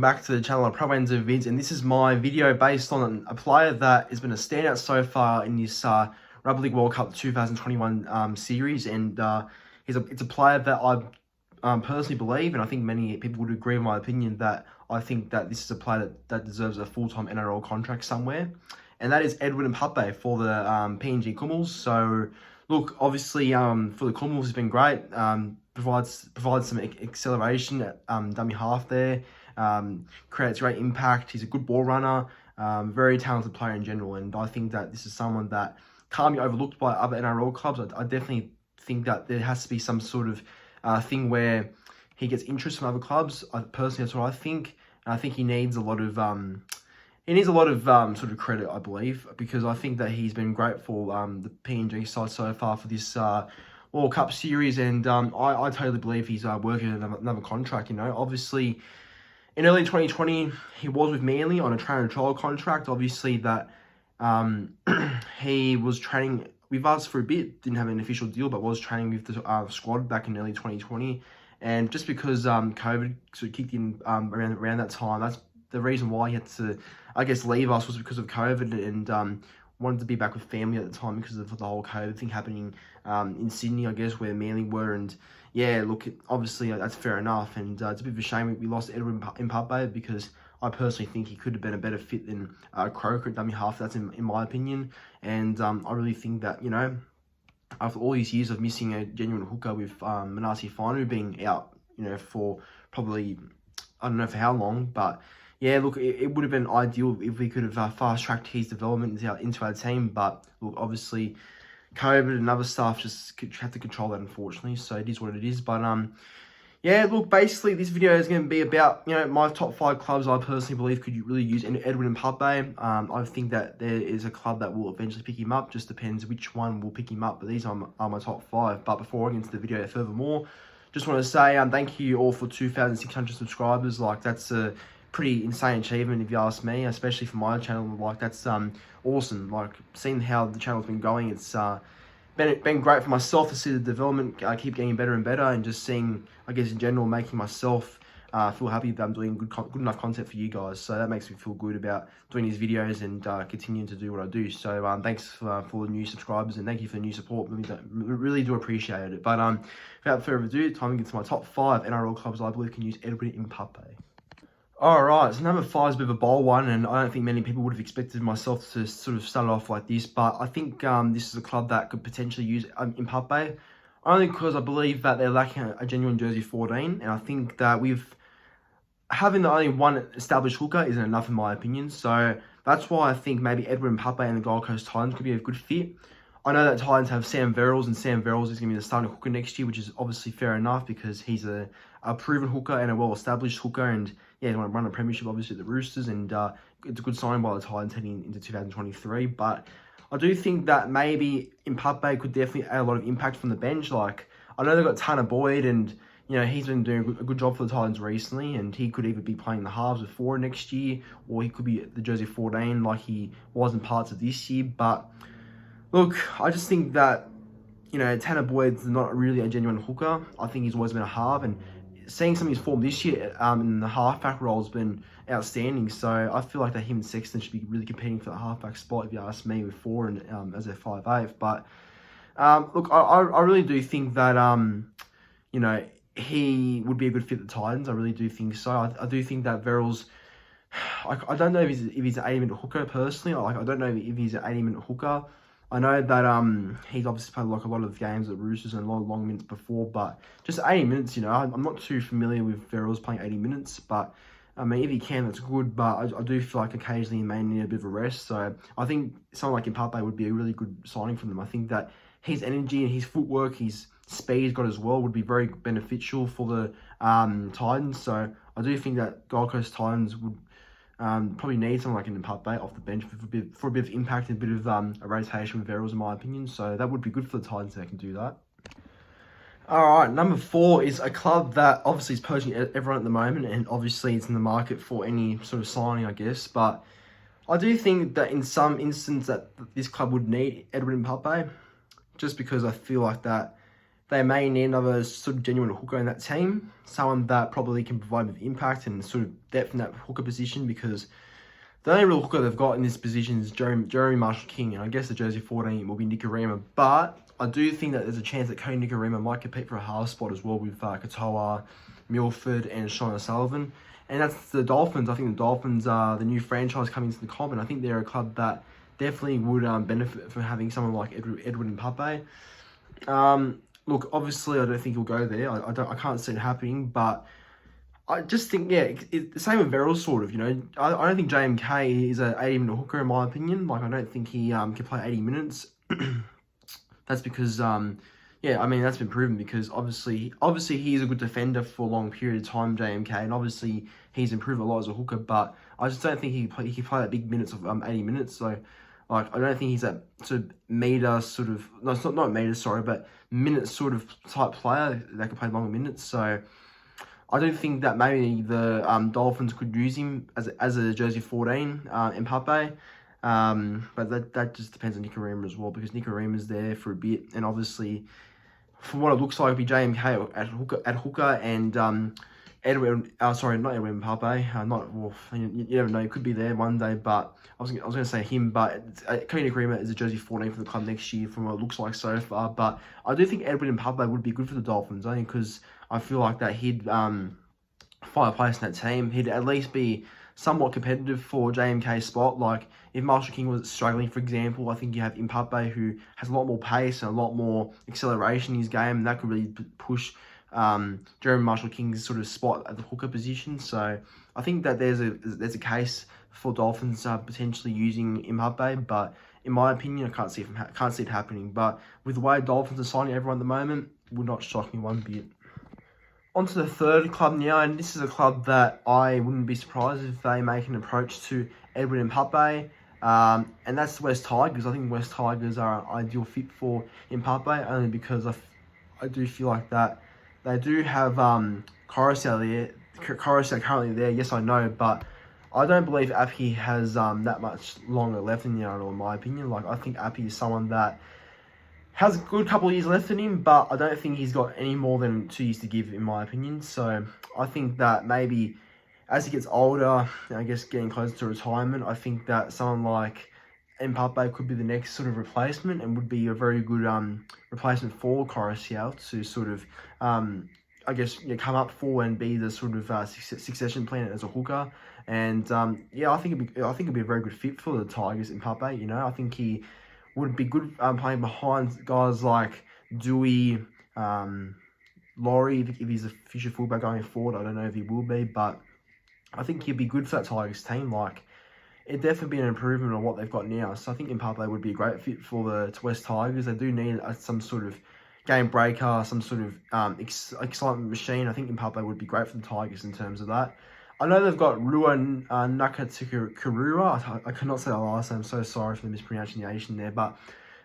back to the channel of Pro Enzo Vids, and this is my video based on a player that has been a standout so far in this Rugby League World Cup 2021 series, and it's a player that I personally believe, and I think many people would agree with my opinion, that I think that this is a player that deserves a full-time NRL contract somewhere, and that is Edwin Ipape for the PNG Kumuls. So look, obviously for the Kumuls, he's been great. Provides some acceleration at dummy half there. Creates great impact. He's a good ball runner. Very talented player in general, and I think that this is someone that can't be overlooked by other NRL clubs. I definitely think that there has to be some sort of thing where he gets interest from other clubs. Personally, that's what I think. And I think he needs a lot of sort of credit, I believe, because I think that he's been great for the PNG side so far for this World Cup series, and I totally believe he's working another contract. You know, obviously in early 2020 he was with Manly on a trainer trial contract. Obviously that he was training with us for a bit, didn't have an official deal, but was training with the squad back in early 2020. And just because COVID sort of kicked in around that time, that's the reason why he had to, I guess, leave us, was because of COVID, and wanted to be back with family at the time because of the whole COVID thing happening in Sydney, I guess, where Manly were. And yeah, look, obviously that's fair enough, and it's a bit of a shame we lost Edwin Ipape, because I personally think he could have been a better fit than Croker at dummy half. That's in my opinion, and I really think that, you know, after all these years of missing a genuine hooker, with Manase Fainu being out, you know, for probably, I don't know for how long, but yeah, look, it would have been ideal if we could have fast-tracked his development into our team. But look, obviously COVID and other stuff just had to control that, unfortunately. So it is what it is. But yeah, look, basically this video is going to be about, you know, my top 5 clubs I personally believe could really use Edwin Ipape. I think that there is a club that will eventually pick him up. Just depends which one will pick him up. But these are my top 5. But before I get into the video furthermore, just want to say thank you all for 2,600 subscribers. Like, that's a pretty insane achievement if you ask me, especially for my channel. Like, that's awesome. Like, seeing how the channel's been going, it's been great for myself to see the development keep getting better and better, and just seeing, I guess, in general, making myself feel happy that I'm doing good enough content for you guys. So that makes me feel good about doing these videos and continuing to do what I do. So thanks for the new subscribers, and thank you for the new support. Really do appreciate it. But without further ado, time to get to my top 5 NRL clubs I believe can use Edwin Ipape. Alright, so number 5 is a bit of a bold one, and I don't think many people would have expected myself to sort of start off like this, but I think this is a club that could potentially use Ipape, only because I believe that they're lacking a genuine jersey 14, and I think that having the only one established hooker isn't enough in my opinion. So that's why I think maybe Edwin Ipape and the Gold Coast Titans could be a good fit. I know that Titans have Sam Verrills, and Sam Verrills is going to be the starting hooker next year, which is obviously fair enough because he's a proven hooker and a well-established hooker, and yeah, he want to run a premiership obviously at the Roosters, and it's a good sign by the Titans heading into 2023. But I do think that maybe Ipape could definitely add a lot of impact from the bench. Like, I know they've got Tanner Boyd, and you know, he's been doing a good job for the Titans recently, and he could either be playing the halves with 4 next year, or he could be at the jersey 14 like he was in parts of this year. But look, I just think that, you know, Tanner Boyd's not really a genuine hooker. I think he's always been a half, and seeing some of his form this year in the halfback role has been outstanding. So I feel like that him and Sexton should be really competing for the halfback spot, if you ask me, with 4 and as a 5'8". But look, I really do think that you know, he would be a good fit at the Titans. I really do think so. I do think that Verrills, I don't know if he's an 80-minute hooker personally. I don't know if he's an 80-minute hooker. I know that he's obviously played like a lot of games at Roosters and a lot of long minutes before, but just 80 minutes, you know, I'm not too familiar with Verrills playing 80 minutes, but I mean, if he can, that's good, but I do feel like occasionally he may need a bit of a rest. So I think someone like Ipape would be a really good signing for them. I think that his energy and his footwork, his speed he's got as well, would be very beneficial for the Titans. So I do think that Gold Coast Titans would probably need someone like an Ipape off the bench for a bit of impact and a bit of a rotation with Verrills, in my opinion. So that would be good for the Titans if they can do that. Alright, number 4 is a club that obviously is poaching everyone at the moment, and obviously it's in the market for any sort of signing, I guess. But I do think that in some instance that this club would need Edwin Ipape, just because I feel like that they may need another sort of genuine hooker in that team, someone that probably can provide with impact and sort of depth in that hooker position, because the only real hooker they've got in this position is Jeremy Marshall-King, and I guess the jersey 14 will be Nikorima. But I do think that there's a chance that Cody Nikorima might compete for a half spot as well with Katoa, Milford, and Sean O'Sullivan. And that's the Dolphins. I think the Dolphins are the new franchise coming into the comp, and I think they're a club that definitely would benefit from having someone like Edwin Ipape. Look, obviously, I don't think he'll go there. I can't see it happening, but I just think, yeah, the same with Verrill, sort of, you know. I don't think JMK is an 80-minute hooker, in my opinion. Like, I don't think he can play 80 minutes. That's because, yeah, I mean, that's been proven because obviously he's a good defender for a long period of time, JMK, and obviously he's improved a lot as a hooker, but I just don't think he can play that big minutes of 80 minutes. So, like, I don't think he's that sort of meter sort of, no, it's not meter, sorry, but minute sort of type player that can play longer minutes. So I do think that maybe the Dolphins could use him as a jersey 14, Ipape. But that just depends on Nikorima as well, because Nikorima's there for a bit, and obviously, from what it looks like, it'll be JMK at hooker and Edwin. Sorry, not Edwin Ipape. Not Wolf. You never know. He could be there one day, but I was going to say him. But Cody Nikorima is a jersey 14 for the club next year, from what it looks like so far. But I do think Edwin Ipape would be good for the Dolphins, only because I feel like that he'd find a place in that team. He'd at least be somewhat competitive for JMK's spot. Like, if Marshall-King was struggling, for example, I think you have Ipape, who has a lot more pace and a lot more acceleration in his game, and that could really push Jeremy Marshall-King's sort of spot at the hooker position. So I think that there's a case for Dolphins potentially using Ipape, but in my opinion, I can't see it happening. But with the way Dolphins are signing everyone at the moment, would not shock me one bit. On to the third club now, and this is a club that I wouldn't be surprised if they make an approach to Edwin Ipape, and that's the West Tigers. I think West Tigers are an ideal fit for Ipape, only because I do feel like that they do have Coruscant currently there. Yes, I know, but I don't believe Appy has that much longer left in the NRL, in my opinion. Like, I think Appy is someone that has a good couple of years left in him, but I don't think he's got any more than 2 years to give, in my opinion. So I think that maybe as he gets older, I guess getting closer to retirement, I think that someone like Ipape could be the next sort of replacement, and would be a very good replacement for Coruscant to sort of, I guess, come up for and be the sort of succession plan as a hooker. And yeah, I think it'd be a very good fit for the Tigers, Ipape. You know, I think he would be good playing behind guys like Dewey, Laurie, if he's a future fullback going forward. I don't know if he will be, but I think he'd be good for that Tigers team. Like, it'd definitely be an improvement on what they've got now. So I think Ipape would be a great fit for the West Tigers. They do need some sort of game breaker, some sort of excitement machine. I think Ipape would be great for the Tigers in terms of that. I know they've got Rua Nakatukirua. I cannot say the last name. I'm so sorry for the mispronunciation there. But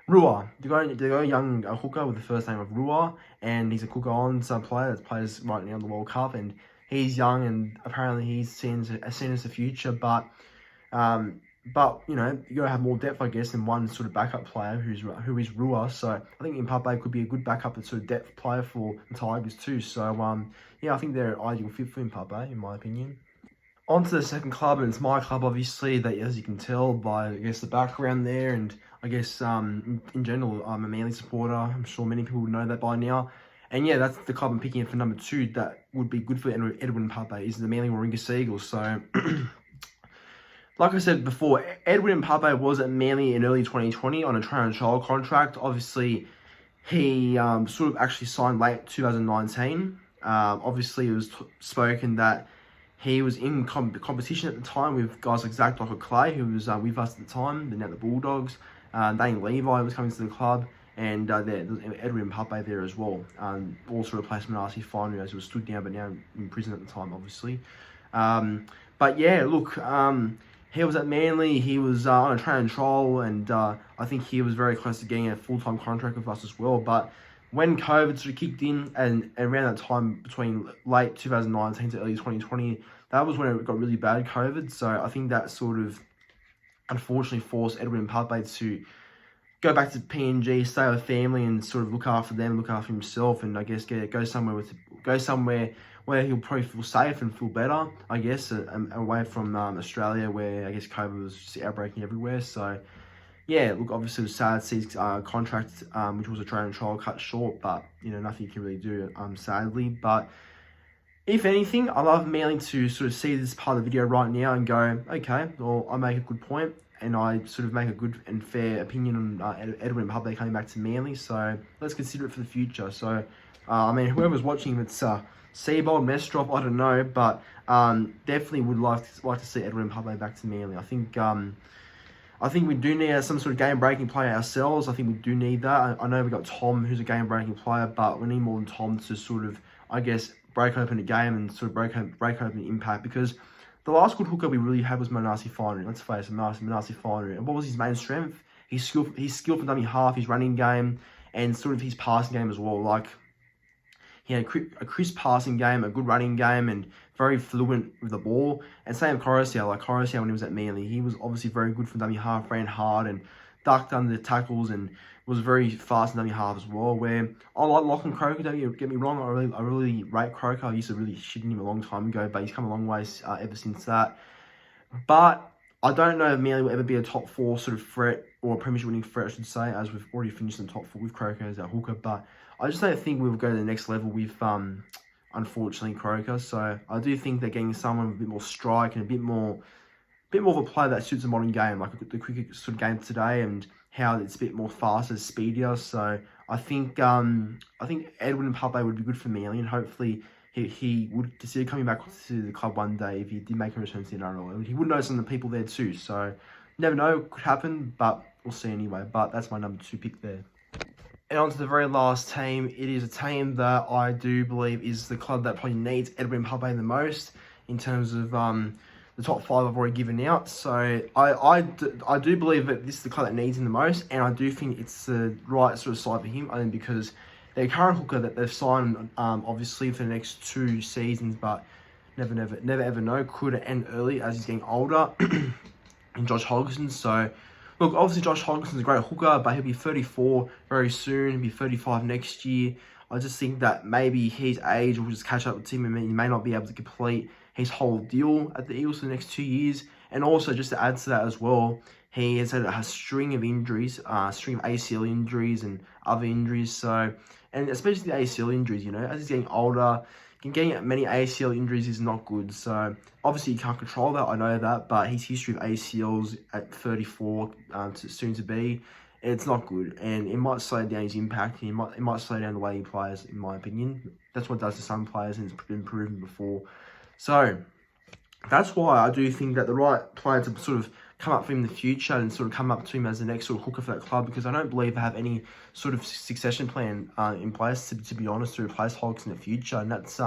Rua, they got a young hooker with the first name of Rua, and he's a Cook-on player that plays right now in the World Cup, and he's young, and apparently he's seen as the future. But you know, you gotta have more depth, I guess, than one sort of backup player who is Rua. So I think Ipape could be a good backup and sort of depth player for the Tigers too. So yeah, I think they're an ideal fit for Ipape, in my opinion. On to the second club, and it's my club, obviously, that, as you can tell by, I guess, the background there, and I guess in general, I'm a Manly supporter. I'm sure many people would know that by now. And yeah, that's the club I'm picking for number 2 that would be good for Edwin Ipape, is the Manly Warringah Seagulls. So, like I said before, Edwin Ipape was at Manly in early 2020 on a train and trial contract. Obviously, he sort of actually signed late 2019. Obviously, it was spoken that he was in competition at the time with guys like Zach Docker-Clay, who was with us at the time, now the Bulldogs. Dane Levi was coming to the club, and there's Edwin Ipape there as well. Also replacement RC Finey, as he was stood down, but now in prison at the time, obviously. But yeah, look, he was at Manly. He was on a train and trial, and I think he was very close to getting a full-time contract with us as well. But when COVID sort of kicked in, and around that time between late 2019 to early 2020, that was when it got really bad, COVID. So I think that sort of unfortunately forced Edwin Ipape to go back to PNG, stay with family, and sort of look after them, look after himself, and I guess go somewhere where he'll probably feel safe and feel better. I guess away from Australia, where I guess COVID was just outbreaking everywhere. So yeah, look, obviously it was sad to see his contract, which was a training trial, cut short, but nothing you can really do, sadly. But if anything, I love Manly to sort of see this part of the video right now and go, okay, well, I make a good point, and I sort of make a good and fair opinion on Edwin Ipape coming back to Manly. So let's consider it for the future. So, I mean, whoever's watching, it's Seabold, Mestrop, I don't know, but definitely would like to see Edwin Ipape back to Manly. I think we do need some sort of game-breaking player ourselves. I think we do need that. I know we've got Tom, who's a game-breaking player, but we need more than Tom to sort of, I guess, break open a game and sort of break open the impact, because the last good hooker we really had was Manasi Finery. Let's face it, Manasi Finery. And what was his main strength? His skill from dummy half, his running game, and sort of his passing game as well. Like, he had a crisp passing game, a good running game, and very fluent with the ball. And same with Coruscant. Like Coruscant, when he was at Manly, he was obviously very good from dummy half, ran hard and ducked under the tackles, and was very fast in dummy half as well. Where I like Lachlan Croker, don't get me wrong, I really rate Croker. I used to really shit him a long time ago, but he's come a long way ever since that. But I don't know if Manly will ever be a top 4 sort of threat, or a premiership winning threat, I should say, as we've already finished in the top 4 with Croker as our hooker. But I just don't think we'll go to the next level with, unfortunately, Croker. So I do think they're getting someone with a bit more strike and a bit more of a player that suits the modern game, like the cricket sort of game today, and how it's a bit more faster, speedier. So I think Edwin Ipape would be good for Manly, and hopefully he would consider coming back to the club one day if he did make a return to the NRL. He would know some of the people there too. So never know, could happen, but we'll see anyway. But that's my number 2 pick there. And on to the very last team. It is a team that I do believe is the club that probably needs Edwin Ipape the most in terms of the top 5 I've already given out. So I do believe that this is the club that needs him the most, and I do think it's the right sort of side for him. I think because their current hooker that they've signed, obviously for the next 2 seasons, but never ever know, could end early as he's getting older, and Josh Hodgson. So look, obviously Josh Hodgson's a great hooker, but he'll be 34 very soon. He'll be 35 next year. I just think that maybe his age will just catch up with him, and he may not be able to complete his whole deal at the Eels for the next 2 years. And also, just to add to that as well, he has had a string of injuries, string of ACL injuries and other injuries. So, and especially the ACL injuries, as he's getting older, getting many ACL injuries is not good. So, obviously, you can't control that, I know that, but his history of ACLs at 34, soon to be, it's not good. And it might slow down his impact, and it might slow down the way he plays, in my opinion. That's what it does to some players, and it's been proven before. So, that's why I do think that the right player to sort of come up for him in the future and sort of come up to him as the next sort of hooker for that club, because I don't believe they have any sort of succession plan in place, to be honest, to replace Hodgson in the future. And that's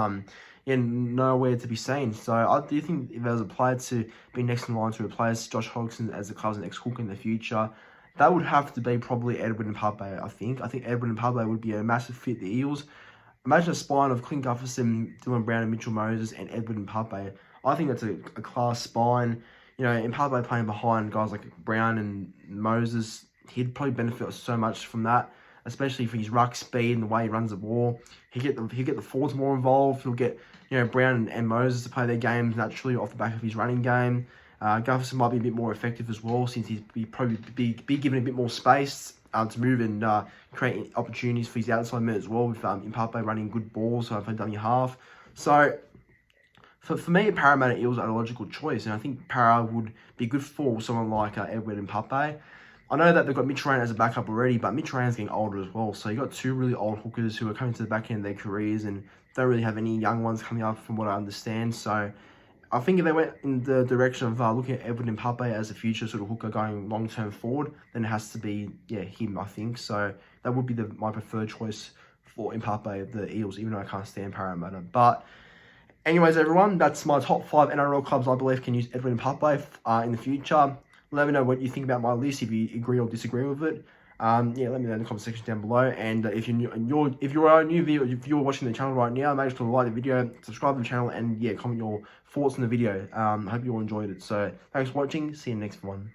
nowhere to be seen. So I do think if there was a player to be next in line to replace Josh Hodgson as the club's next hooker in the future, that would have to be probably Edwin Ipape, I think. I think Edwin Ipape would be a massive fit for the Eels. Imagine a spine of Clint Gutherson, Dylan Brown and Mitchell Moses and Edwin Ipape. I think that's a class spine. Ipape playing behind guys like Brown and Moses, he'd probably benefit so much from that, especially for his ruck speed and the way he runs the ball. He'll get the forwards more involved. He'll get Brown and Moses to play their games naturally off the back of his running game. Gutherson might be a bit more effective as well, since he'd probably be given a bit more space to move and create opportunities for his outside men as well, with Ipape running good balls for dummy half. So, for me, Parramatta Eels are a logical choice, and I think Para would be good for someone like Edwin Ipape. I know that they've got Mitch Ryan as a backup already, but Mitch Ryan's getting older as well. So you've got 2 really old hookers who are coming to the back end of their careers and don't really have any young ones coming up from what I understand. So I think if they went in the direction of looking at Edwin Ipape as a future sort of hooker going long-term forward, then it has to be, him, I think. So that would be my preferred choice for Ipape, the Eels, even though I can't stand Parramatta. But anyways, everyone, that's my top 5 NRL clubs I believe can use Edwin Ipape in the future. Let me know what you think about my list, if you agree or disagree with it. Let me know in the comment section down below. And if you're a new viewer, if you're watching the channel right now, make sure to like the video, subscribe to the channel, and comment your thoughts on the video. I hope you all enjoyed it. So thanks for watching. See you in the next one.